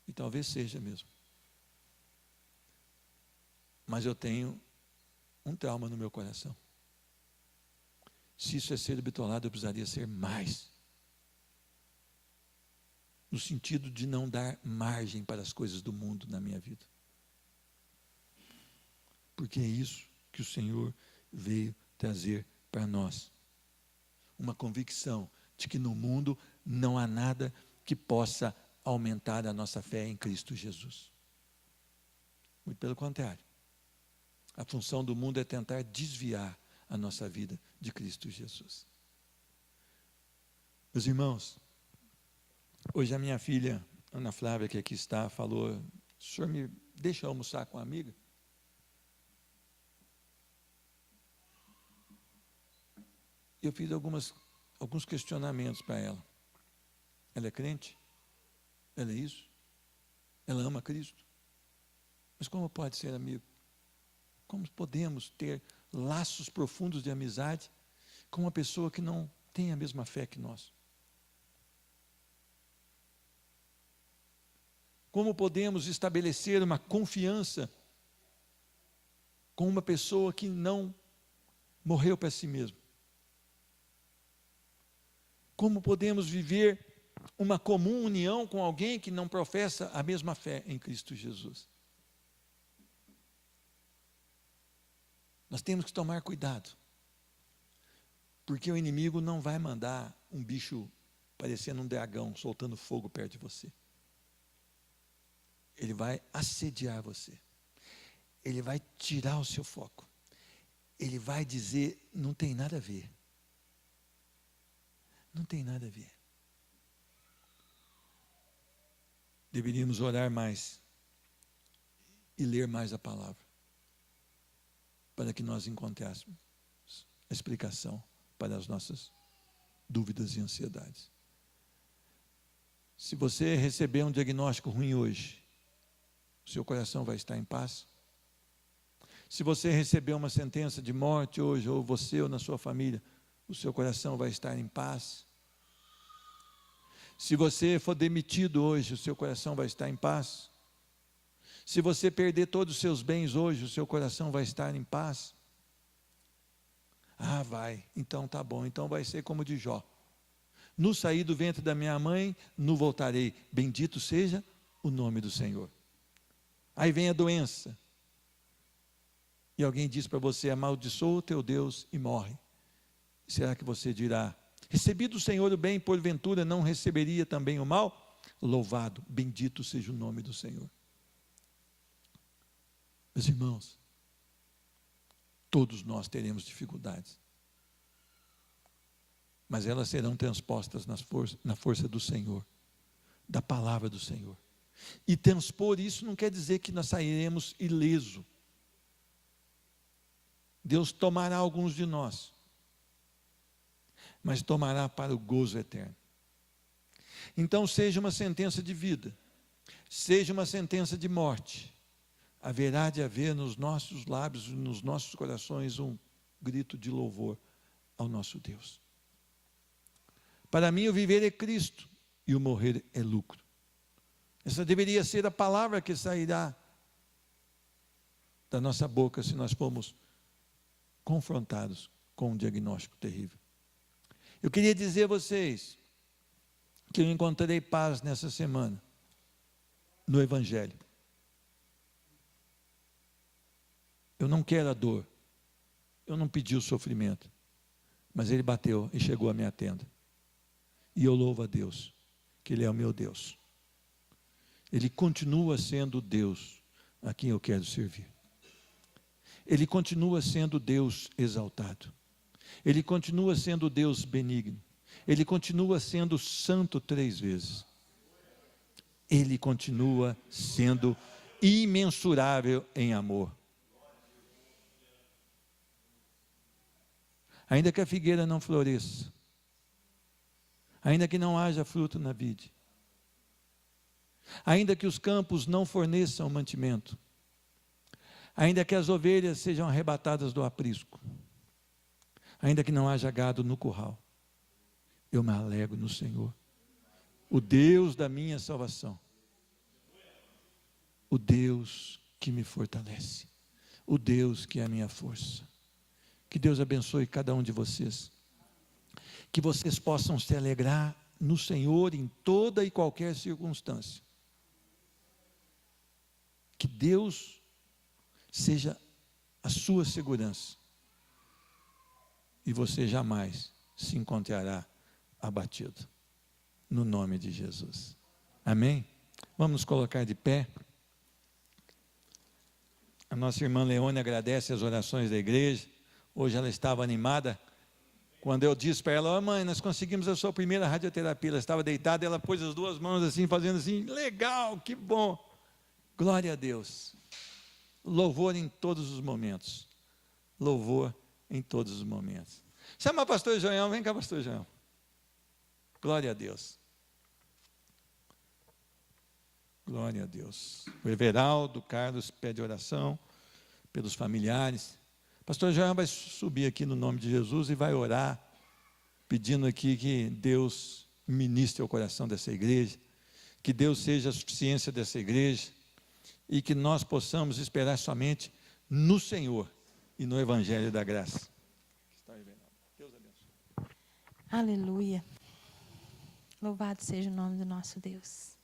Speaker 2: E talvez seja mesmo. Mas eu tenho um trauma no meu coração. Se isso é ser bitolado, eu precisaria ser mais. No sentido de não dar margem para as coisas do mundo na minha vida. Porque é isso que o Senhor veio trazer para nós. Uma convicção de que no mundo não há nada que possa aumentar a nossa fé em Cristo Jesus. Muito pelo contrário. A função do mundo é tentar desviar a nossa vida de Cristo Jesus. Meus irmãos, hoje a minha filha, Ana Flávia, que aqui está, falou, o senhor me deixa almoçar com a amiga? Eu fiz alguns questionamentos para ela. Ela é crente? Ela é isso? Ela ama Cristo? Mas como pode ser amigo? Como podemos ter laços profundos de amizade com uma pessoa que não tem a mesma fé que nós? Como podemos estabelecer uma confiança com uma pessoa que não morreu para si mesmo? Como podemos viver uma comum união com alguém que não professa a mesma fé em Cristo Jesus? Nós temos que tomar cuidado, porque o inimigo não vai mandar um bicho parecendo um dragão, soltando fogo perto de você. Ele vai assediar você. Ele vai tirar o seu foco. Ele vai dizer, não tem nada a ver. Não tem nada a ver. Deveríamos orar mais e ler mais a palavra, para que nós encontrássemos a explicação para as nossas dúvidas e ansiedades. Se você receber um diagnóstico ruim hoje, o seu coração vai estar em paz? Se você receber uma sentença de morte hoje, ou você ou na sua família, o seu coração vai estar em paz? Se você for demitido hoje, o seu coração vai estar em paz? Se você perder todos os seus bens hoje, o seu coração vai estar em paz? Vai, então tá bom, então vai ser como de Jó. No sair do ventre da minha mãe, no voltarei, bendito seja o nome do Senhor. Aí vem a doença, e alguém diz para você, amaldiçoa o teu Deus e morre. Será que você dirá, recebi do Senhor o bem, porventura não receberia também o mal? Louvado, bendito seja o nome do Senhor. Meus irmãos, todos nós teremos dificuldades, mas elas serão transpostas na força do Senhor, da palavra do Senhor. E transpor isso não quer dizer que nós sairemos ileso. Deus tomará alguns de nós, mas tomará para o gozo eterno. Então, seja uma sentença de vida, seja uma sentença de morte, haverá de haver nos nossos lábios, nos nossos corações, um grito de louvor ao nosso Deus. Para mim, o viver é Cristo e o morrer é lucro. Essa deveria ser a palavra que sairá da nossa boca se nós formos confrontados com um diagnóstico terrível. Eu queria dizer a vocês que eu encontrei paz nessa semana no Evangelho. Eu não quero a dor, Eu não pedi o sofrimento, mas Ele bateu e chegou à minha tenda. E eu louvo a Deus, que Ele é o meu Deus. Ele continua sendo Deus a quem eu quero servir. Ele continua sendo Deus exaltado. Ele continua sendo Deus benigno. Ele continua sendo santo 3 vezes. Ele continua sendo imensurável em amor. Ainda que a figueira não floresça, ainda que não haja fruto na vide, ainda que os campos não forneçam mantimento, ainda que as ovelhas sejam arrebatadas do aprisco, ainda que não haja gado no curral, eu me alegro no Senhor, o Deus da minha salvação, o Deus que me fortalece, o Deus que é a minha força. Que Deus abençoe cada um de vocês, que vocês possam se alegrar no Senhor em toda e qualquer circunstância, que Deus seja a sua segurança, e você jamais se encontrará abatido, no nome de Jesus, amém? Vamos nos colocar de pé. A nossa irmã Leone agradece as orações da igreja. Hoje ela estava animada, quando eu disse para ela: mãe, nós conseguimos a sua primeira radioterapia. Ela estava deitada, ela pôs as 2 mãos assim, fazendo assim, legal, que bom, glória a Deus, louvor em todos os momentos, louvor em todos os momentos. Chama o pastor João, vem cá pastor João, glória a Deus, glória a Deus. O Everaldo Carlos pede oração pelos familiares. Pastor João vai subir aqui no nome de Jesus e vai orar, pedindo aqui que Deus ministre o coração dessa igreja, que Deus seja a suficiência dessa igreja, e que nós possamos esperar somente no Senhor e no Evangelho da graça. Deus abençoe.
Speaker 3: Aleluia. Louvado seja o nome do nosso Deus,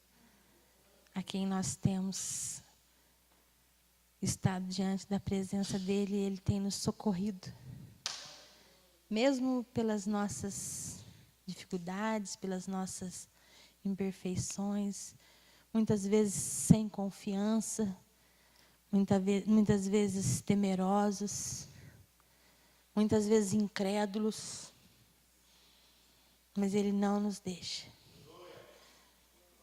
Speaker 3: a quem nós temos estado diante da presença dEle, e Ele tem nos socorrido, mesmo pelas nossas dificuldades, pelas nossas imperfeições, muitas vezes sem confiança, muitas vezes temerosos, muitas vezes incrédulos, mas Ele não nos deixa.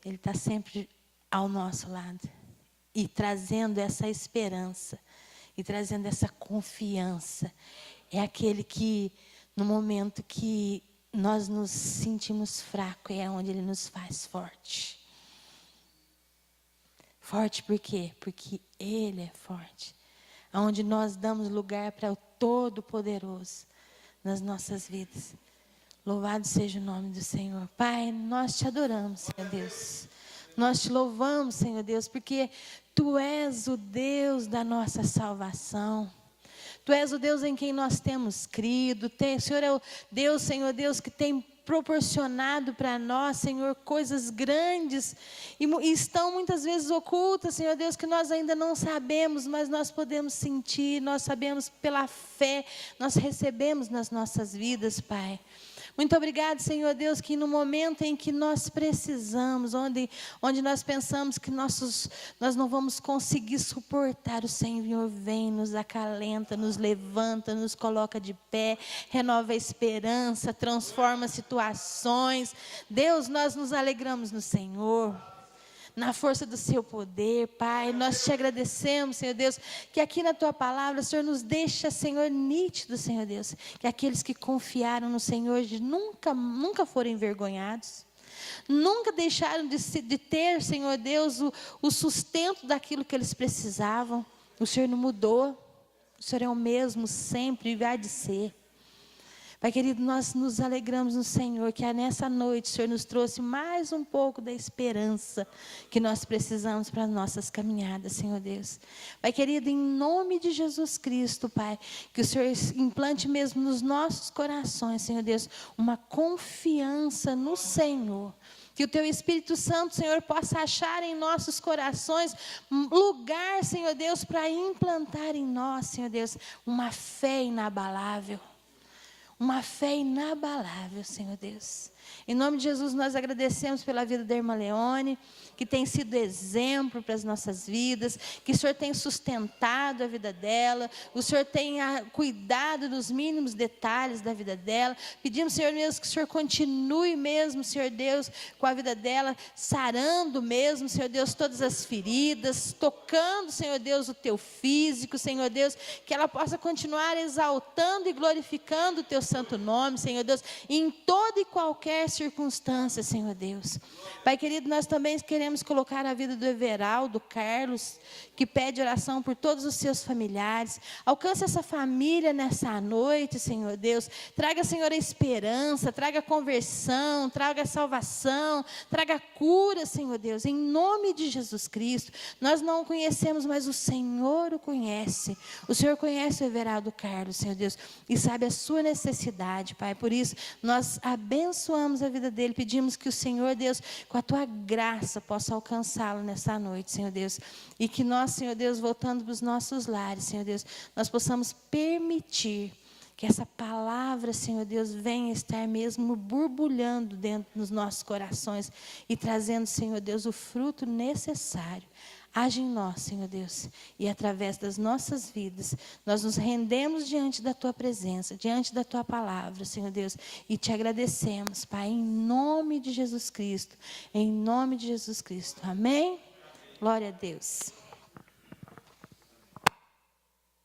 Speaker 3: Ele está sempre ao nosso lado, e trazendo essa esperança, e trazendo essa confiança. É aquele que, no momento que nós nos sentimos fracos, é onde Ele nos faz forte. Forte por quê? Porque Ele é forte. Onde nós damos lugar para o Todo-Poderoso nas nossas vidas. Louvado seja o nome do Senhor. Pai, nós te adoramos, Senhor Deus. Nós te louvamos, Senhor Deus, porque Tu és o Deus da nossa salvação. Tu és o Deus em quem nós temos crido. O Senhor é o Deus, Senhor Deus, que tem proporcionado para nós, Senhor, coisas grandes e estão muitas vezes ocultas, Senhor Deus, que nós ainda não sabemos, mas nós podemos sentir, nós sabemos pela fé, nós recebemos nas nossas vidas, Pai. Muito obrigado, Senhor Deus, que no momento em que nós precisamos, onde nós pensamos que nós não vamos conseguir suportar, o Senhor vem, nos acalenta, nos levanta, nos coloca de pé, renova a esperança, transforma situações. Deus, nós nos alegramos no Senhor, na força do seu poder, Pai. Nós te agradecemos, Senhor Deus, que aqui na tua palavra, Senhor, nos deixa, Senhor, nítido, Senhor Deus, que aqueles que confiaram no Senhor nunca foram envergonhados, nunca deixaram de ter, Senhor Deus, o sustento daquilo que eles precisavam. O Senhor não mudou, o Senhor é o mesmo sempre e vai de ser. Pai querido, nós nos alegramos no Senhor, que nessa noite o Senhor nos trouxe mais um pouco da esperança que nós precisamos para as nossas caminhadas, Senhor Deus. Pai querido, em nome de Jesus Cristo, Pai, que o Senhor implante mesmo nos nossos corações, Senhor Deus, uma confiança no Senhor. Que o Teu Espírito Santo, Senhor, possa achar em nossos corações lugar, Senhor Deus, para implantar em nós, Senhor Deus, uma fé inabalável. Uma fé inabalável, Senhor Deus. Em nome de Jesus, nós agradecemos pela vida da irmã Leone, que tem sido exemplo para as nossas vidas, que o Senhor tem sustentado a vida dela, o Senhor tem cuidado dos mínimos detalhes da vida dela. Pedimos, Senhor mesmo, que o Senhor continue mesmo, Senhor Deus, com a vida dela, sarando mesmo, Senhor Deus, todas as feridas, tocando, Senhor Deus, o teu físico, Senhor Deus, que ela possa continuar exaltando e glorificando o teu santo nome, Senhor Deus, em toda e qualquer circunstância, Senhor Deus. Pai querido, nós também queremos colocar a vida do Everaldo Carlos, que pede oração por todos os seus familiares. Alcance essa família nessa noite, Senhor Deus. Traga, Senhor, a esperança, traga conversão, traga salvação, traga cura, Senhor Deus, em nome de Jesus Cristo. Nós não o conhecemos, mas o Senhor o conhece. O Senhor conhece o Everaldo Carlos, Senhor Deus, e sabe a sua necessidade, Pai. Por isso, nós abençoamos a vida dele, pedimos que o Senhor Deus, com a tua graça, possa alcançá-lo nessa noite, Senhor Deus, e que nós, Senhor Deus, voltando para os nossos lares, Senhor Deus, nós possamos permitir que essa palavra, Senhor Deus, venha estar mesmo borbulhando dentro dos nossos corações e trazendo, Senhor Deus, o fruto necessário. Age em nós, Senhor Deus, e através das nossas vidas, nós nos rendemos diante da Tua presença, diante da Tua palavra, Senhor Deus, e Te agradecemos, Pai, em nome de Jesus Cristo, em nome de Jesus Cristo, amém? Glória a Deus.